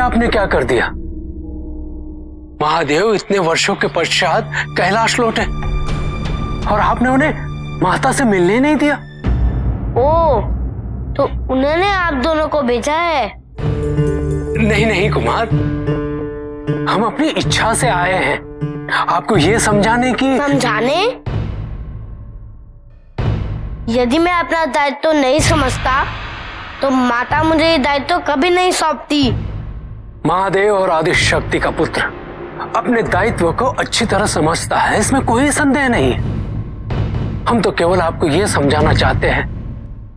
आपने क्या कर दिया? महादेव इतने वर्षों के पश्चात कैलाश लौटे और आपने उन्हें माता से मिलने नहीं दिया। ओ, तो उन्होंने आप दोनों को भेजा है? नहीं नहीं कुमार, हम अपनी इच्छा से आए हैं आपको ये समझाने की। समझाने? यदि मैं अपना दायित्व नहीं समझता तो माता मुझे ये दायित्व कभी नहीं सौंपती। महादेव और आदि शक्ति का पुत्र अपने दायित्व को अच्छी तरह समझता है, इसमें कोई संदेह नहीं। हम तो केवल आपको यह समझाना चाहते हैं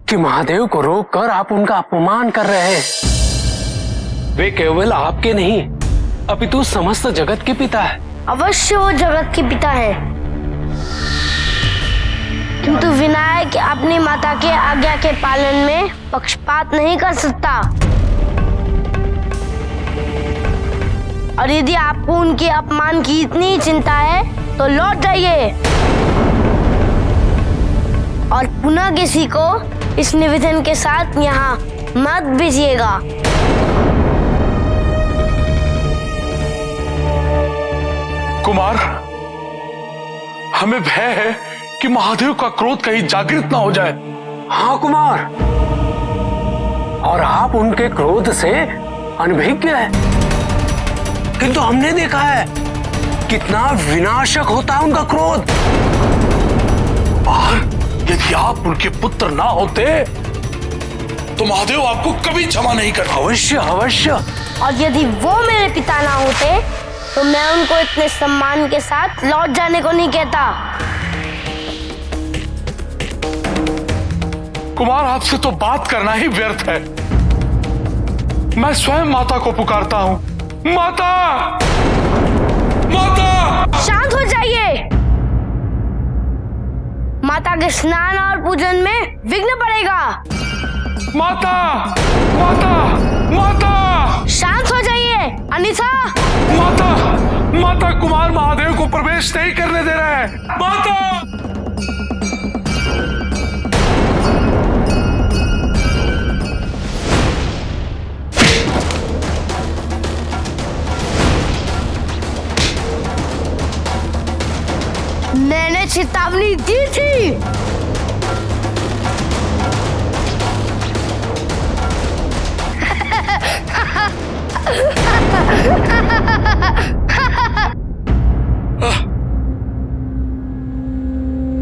कि महादेव को रोककर आप उनका अपमान कर रहे हैं। वे केवल आपके नहीं अपितु समस्त जगत के पिता है। अवश्य वो जगत के पिता है, किंतु विनायक अपनी माता के आज्ञा के पालन में पक्षपात नहीं कर सकता। और यदि आपको उनके अपमान की इतनी चिंता है तो लौट जाइए और पुनः किसी को इस निवेदन के साथ यहाँ मत भेजिएगा। कुमार, हमें भय है कि महादेव का क्रोध कहीं जागृत ना हो जाए। हाँ कुमार, और आप उनके क्रोध से अनभिज्ञ हैं, किंतु हमने देखा है कितना विनाशक होता है उनका क्रोध। और यदि आप उनके पुत्र ना होते तो महादेव आपको कभी क्षमा नहीं करता। अवश्य अवश्य। और यदि वो मेरे पिता ना होते तो मैं उनको इतने सम्मान के साथ लौट जाने को नहीं कहता। कुमार, आपसे तो बात करना ही व्यर्थ है। मैं स्वयं माता को पुकारता हूं। माता! माता! शांत हो जाइए। माता के स्नान और पूजन में विघ्न पड़ेगा। माता! माता! माता! शांत हो जाइए। अनिता! माता! माता, कुमार महादेव को प्रवेश नहीं करने दे रहा है। माता! मैंने चेतावनी दी थी।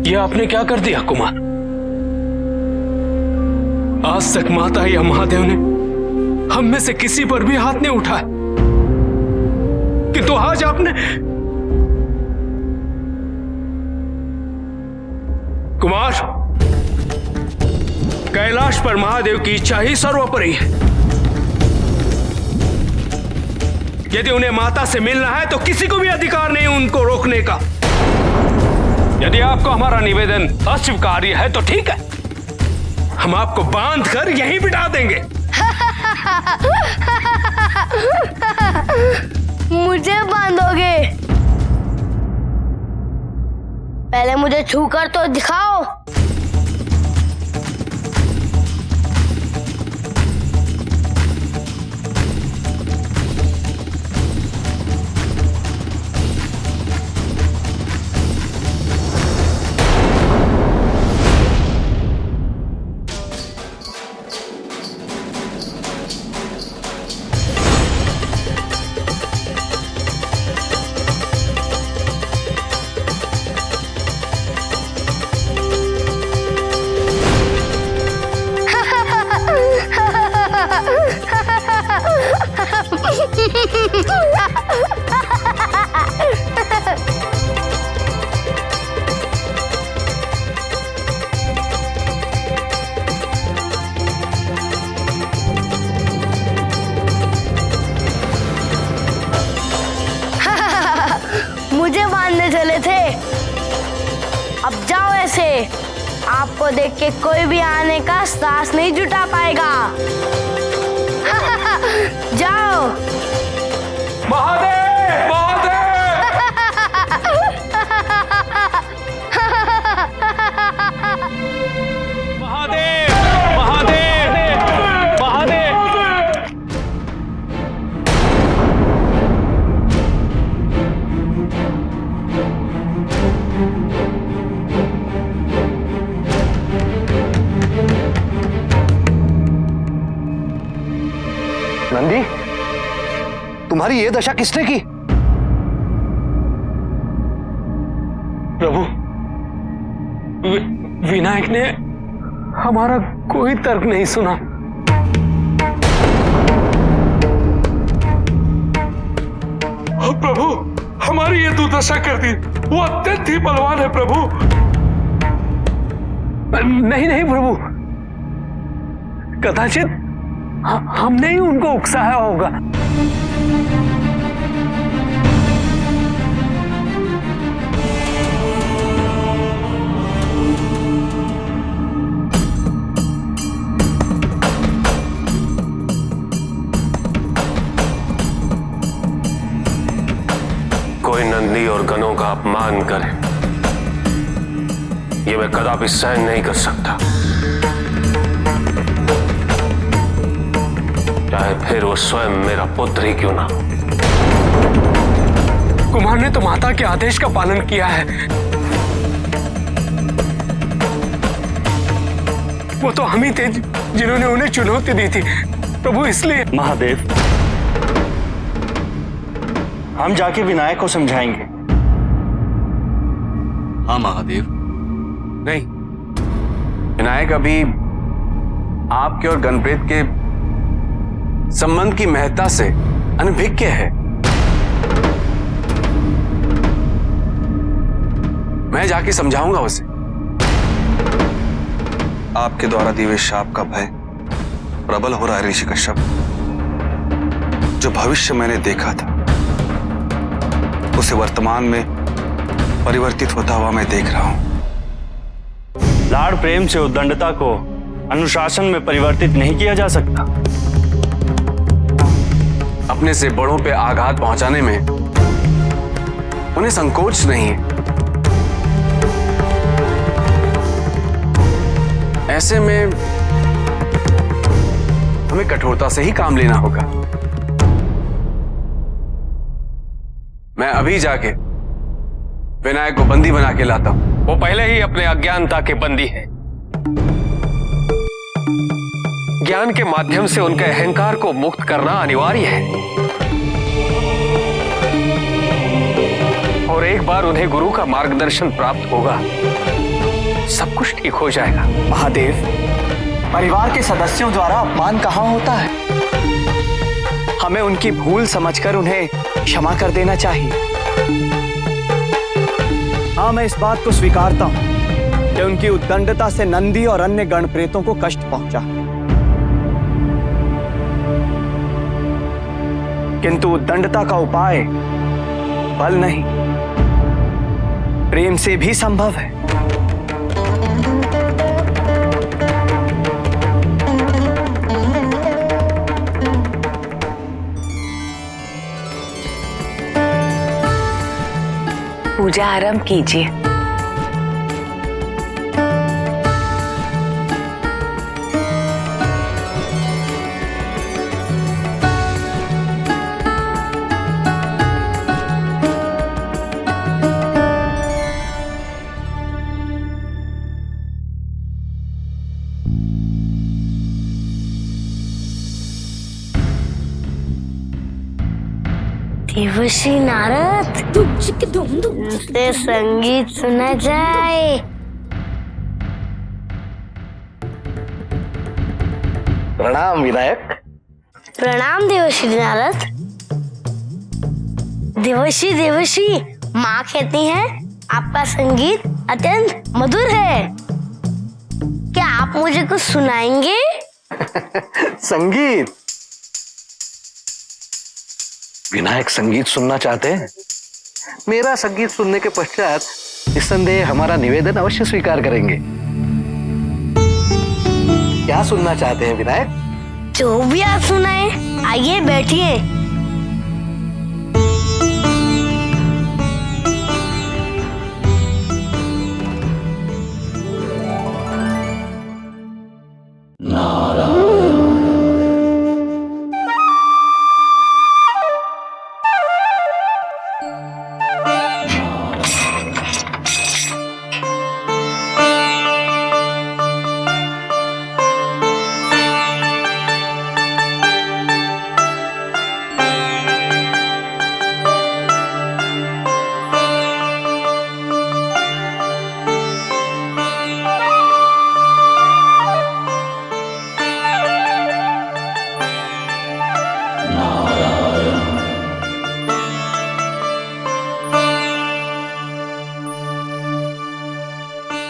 ये आपने क्या कर दिया कुमार? आज तक माता या महादेव ने हम में से किसी पर भी हाथ नहीं उठाया, किंतु आज आपने। कुमार, कैलाश पर महादेव की इच्छा ही सर्वोपरि है। यदि उन्हें माता से मिलना है तो किसी को भी अधिकार नहीं उनको रोकने का। यदि आपको हमारा निवेदन अस्वीकार्य है तो ठीक है, हम आपको बांध कर यहीं बिठा देंगे। मुझे बांधोगे? पहले मुझे छूकर तो दिखाओ। मुझे बांधने चले थे। अब जाओ ऐसे। आपको देख के कोई भी आने का साहस नहीं जुटा पाएगा। जाओ। महादेव! महादेव! महादेव! महादेव! महादेव! तुम्हारी ये दशा किसने की? प्रभु, विनायक ने हमारा कोई तर्क नहीं सुना। प्रभु, हमारी ये दुर्दशा कर दी। वो अत्यंत ही बलवान है प्रभु। नहीं नहीं प्रभु, कदाचित हमने ही उनको उकसाया होगा। कोई नंदी और गणों का अपमान करे, ये मैं कदापि सहन नहीं कर सकता, चाहे फिर वो स्वयं मेरा पुत्र ही क्यों ना। कुमार ने तो माता के आदेश का पालन किया है। वो तो हम ही थे जिन्होंने उन्हें चुनौती दी थी प्रभु, इसलिए। महादेव, हम जाके विनायक को समझाएंगे। हाँ महादेव। नहीं, विनायक अभी आपके और गणप्रेत के संबंध की महत्ता से अनभिज्ञ है। मैं जाके समझाऊंगा उसे। आपके द्वारा दिए हुए शाप का भय प्रबल हो रहा है ऋषि कश्यप। जो भविष्य मैंने देखा था उसे वर्तमान में परिवर्तित होता हुआ मैं देख रहा हूं। लाड़ प्रेम से उद्दंडता को अनुशासन में परिवर्तित नहीं किया जा सकता। अपने से बड़ों पे आघात पहुंचाने में उन्हें संकोच नहीं है। ऐसे में हमें कठोरता से ही काम लेना होगा। मैं अभी जाके विनायक को बंदी बना के लाता हूं। वो पहले ही अपने अज्ञानता के बंदी है। ज्ञान के माध्यम से उनके अहंकार को मुक्त करना अनिवार्य है, और एक बार उन्हें गुरु का मार्गदर्शन प्राप्त होगा, सब कुछ ठीक हो जाएगा। महादेव, परिवार के सदस्यों द्वारा अपमान कहाँ होता है? हमें उनकी भूल समझकर उन्हें क्षमा कर देना चाहिए। हाँ, मैं इस बात को स्वीकारता हूं कि उनकी उद्दंडता से नंदी और अन्य गण प्रेतों को कष्ट पहुंचा, किंतु उद्दंडता का उपाय बल नहीं, प्रेम से भी संभव है। पूजा आरंभ कीजिए। देवर्षि नारद, से संगीत सुना जाए। प्रणाम विनायक। प्रणाम देवर्षि नारद। देवर्षि, माँ कहती है आपका संगीत अत्यंत मधुर है। क्या आप मुझे कुछ सुनाएंगे? संगीत? विनायक संगीत सुनना चाहते हैं? मेरा संगीत सुनने के पश्चात निस्संदेह हमारा निवेदन अवश्य स्वीकार करेंगे। क्या सुनना चाहते हैं विनायक? जो भी आप सुनाए, आइए बैठिए।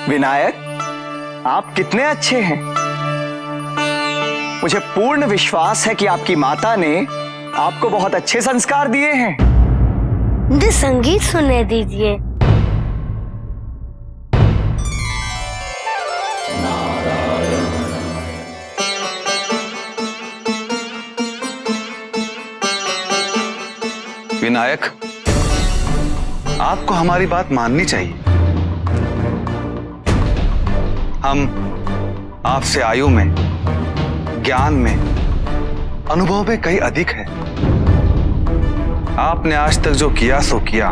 विनायक, आप कितने अच्छे हैं। मुझे पूर्ण विश्वास है कि आपकी माता ने आपको बहुत अच्छे संस्कार दिए हैं। मुझे संगीत सुनने दीजिए। विनायक, आपको हमारी बात माननी चाहिए। हम आपसे आयु में, ज्ञान में, अनुभव में कहीं अधिक है। आपने आज तक जो किया सो किया।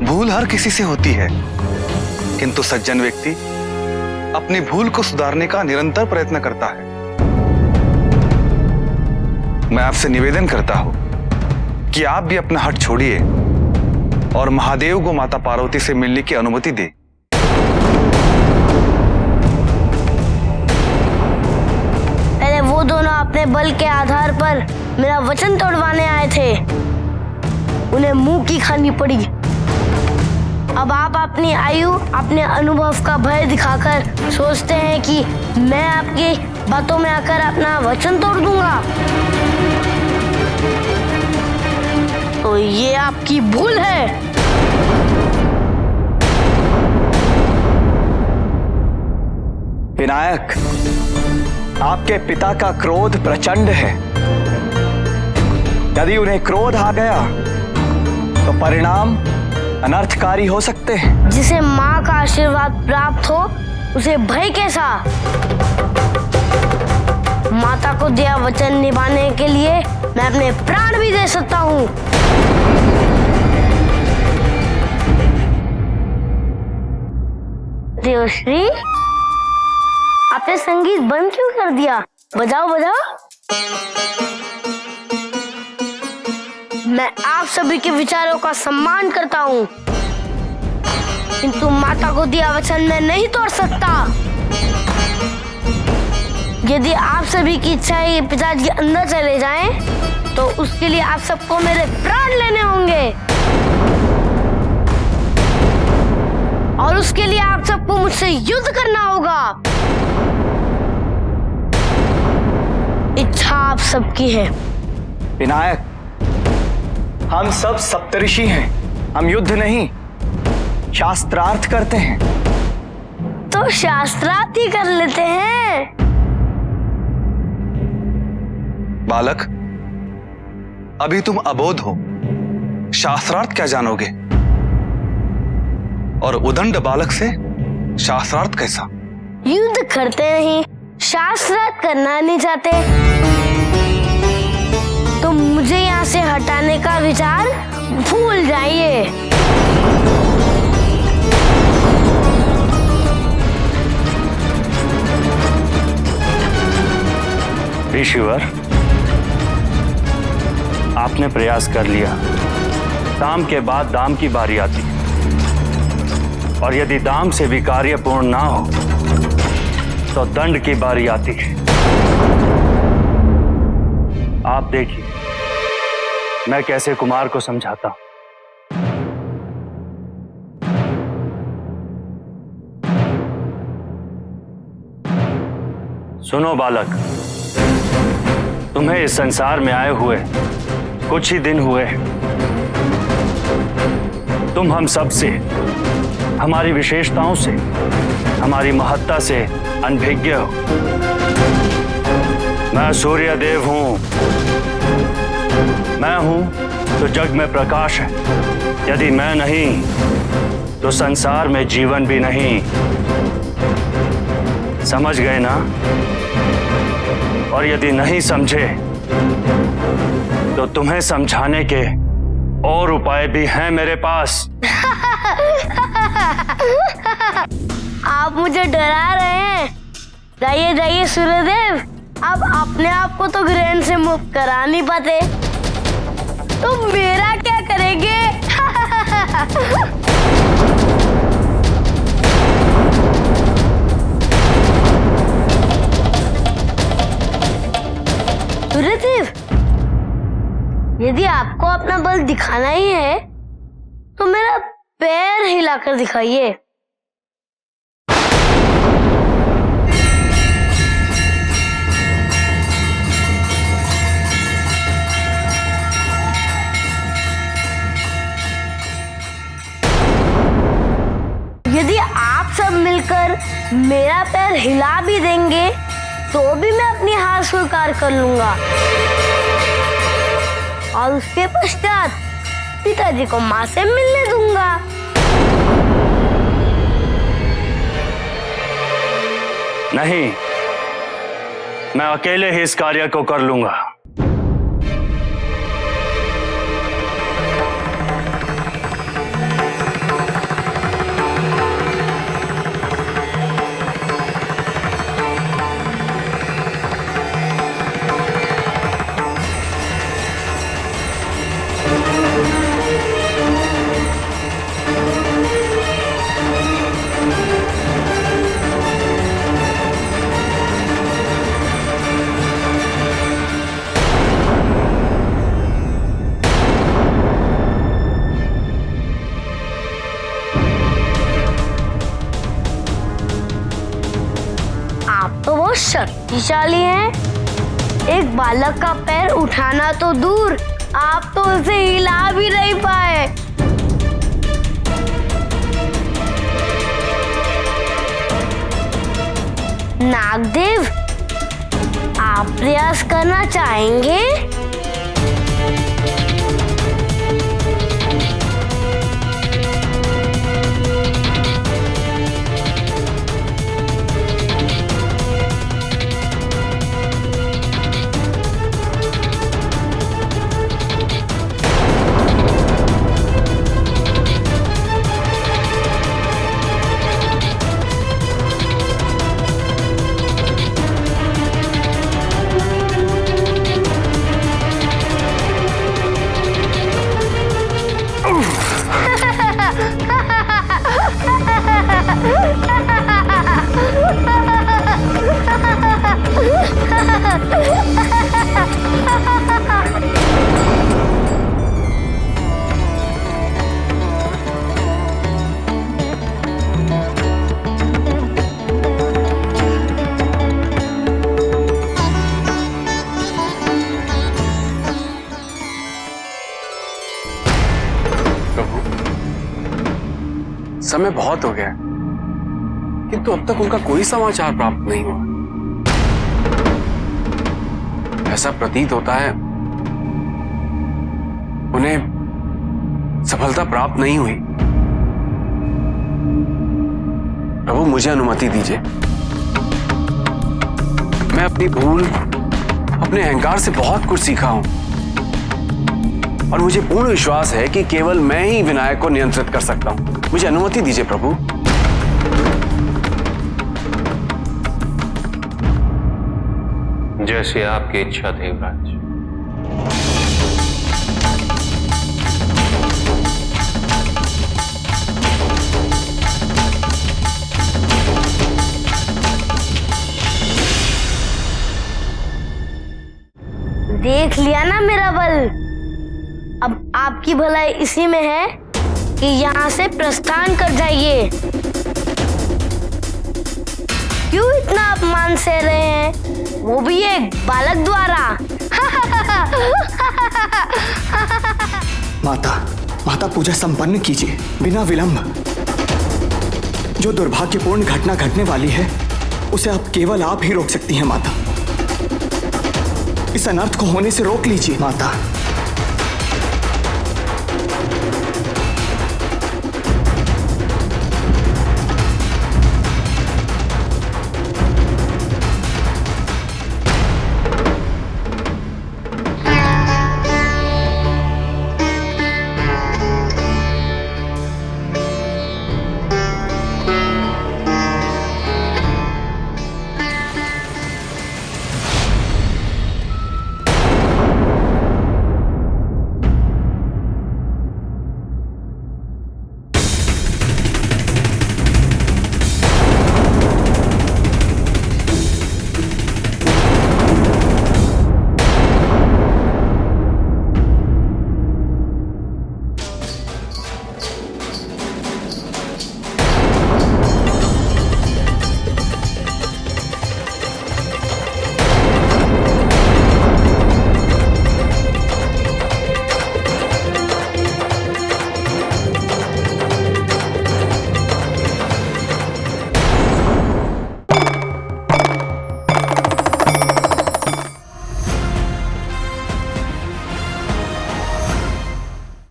भूल हर किसी से होती है, किंतु सज्जन व्यक्ति अपनी भूल को सुधारने का निरंतर प्रयत्न करता है। मैं आपसे निवेदन करता हूं कि आप भी अपना हट छोड़िए और महादेव को माता पार्वती से मिलने की अनुमति दें। पहले वो दोनों अपने बल के आधार पर मेरा वचन तोड़वाने आए थे, उन्हें मुंह की खानी पड़ी। अब आप अपनी आयु, अपने अनुभव का भय दिखाकर सोचते हैं कि मैं आपकी बातों में आकर अपना वचन तोड़ दूंगा। तो ये आपकी भूल है। विनायक, आपके पिता का क्रोध प्रचंड है। यदि उन्हें क्रोध आ गया तो परिणाम अनर्थकारी हो सकते हैं। जिसे माँ का आशीर्वाद प्राप्त हो उसे भय कैसा। माता को दिया वचन निभाने के लिए मैं अपने प्राण भी दे सकता हूँ। देवश्री, आपने संगीत बंद क्यों कर दिया? बजाओ बजाओ। मैं आप सभी के विचारों का सम्मान करता हूँ, किंतु माता को दिया वचन मैं नहीं तोड़ सकता। यदि आप सभी की इच्छा है कि पिताजी अंदर चले जाएं, तो उसके लिए आप सबको मेरे प्राण लेने होंगे और उसके लिए आप सबको मुझसे युद्ध करना होगा। इच्छा आप सबकी है। विनायक, हम सब सप्तऋषि हैं, हम युद्ध नहीं शास्त्रार्थ करते हैं। तो शास्त्रार्थ ही कर लेते हैं। बालक, अभी तुम अबोध हो, शास्त्रार्थ क्या जानोगे? और उदंड बालक से शास्त्रार्थ कैसा? युद्ध करते नहीं, शास्त्रार्थ करना नहीं चाहते, तो मुझे यहाँ से हटाने का विचार भूल जाइए। ऋषिवर, आपने प्रयास कर लिया। दाम के बाद दाम की बारी आती है, और यदि दाम से भी कार्य पूर्ण ना हो तो दंड की बारी आती है। आप देखिए मैं कैसे कुमार को समझाता हूं। सुनो बालक, तुम्हें इस संसार में आए हुए कुछ ही दिन हुए हैं। तुम हम सब से, हमारी विशेषताओं से, हमारी महत्ता से अनभिज्ञ हो। मैं सूर्य देव हूं। मैं हूं तो जग में प्रकाश है। यदि मैं नहीं तो संसार में जीवन भी नहीं। समझ गए ना? और यदि नहीं समझे तो तुम्हें समझाने के और उपाय भी हैं मेरे पास। आप मुझे डरा रहे हैं। जाइए जाइए सूर्यदेव, अब अपने आप को तो ग्रहण से मुक्त करा नहीं पाते, तो मेरा क्या करेंगे? सूर्यदेव, यदि आपको अपना बल दिखाना ही है तो मेरा पैर हिलाकर दिखाइए। बदलकर मेरा पैर हिला भी देंगे तो भी मैं अपनी हार स्वीकार कर लूंगा और उसके पश्चात पिताजी को माँ से मिलने दूंगा। नहीं, मैं अकेले ही इस कार्य को कर लूंगा। शक्तिशाली हैं। एक बालक का पैर उठाना तो दूर, आप तो उसे हिला भी नहीं पाए। नागदेव, आप प्रयास करना चाहेंगे? समय बहुत हो गया किंतु अब तक उनका कोई समाचार प्राप्त नहीं हुआ। ऐसा प्रतीत होता है उन्हें सफलता प्राप्त नहीं हुई। प्रभु, मुझे अनुमति दीजिए। मैं अपनी भूल, अपने अहंकार से बहुत कुछ सीखा हूं और मुझे पूर्ण विश्वास है कि केवल मैं ही विनायक को नियंत्रित कर सकता हूं। मुझे अनुमति दीजिए प्रभु। जैसे आपकी इच्छा देवराज। देख लिया ना मेरा बल। अब आपकी भलाई इसी में है कि यहाँ से प्रस्थान कर जाइए। क्यों इतना अपमान सह रहे हैं, वो भी एक बालक द्वारा? माता पूजा संपन्न कीजिए बिना विलंब। जो दुर्भाग्यपूर्ण घटना घटने वाली है उसे अब केवल आप ही रोक सकती हैं माता। इस अनर्थ को होने से रोक लीजिए माता।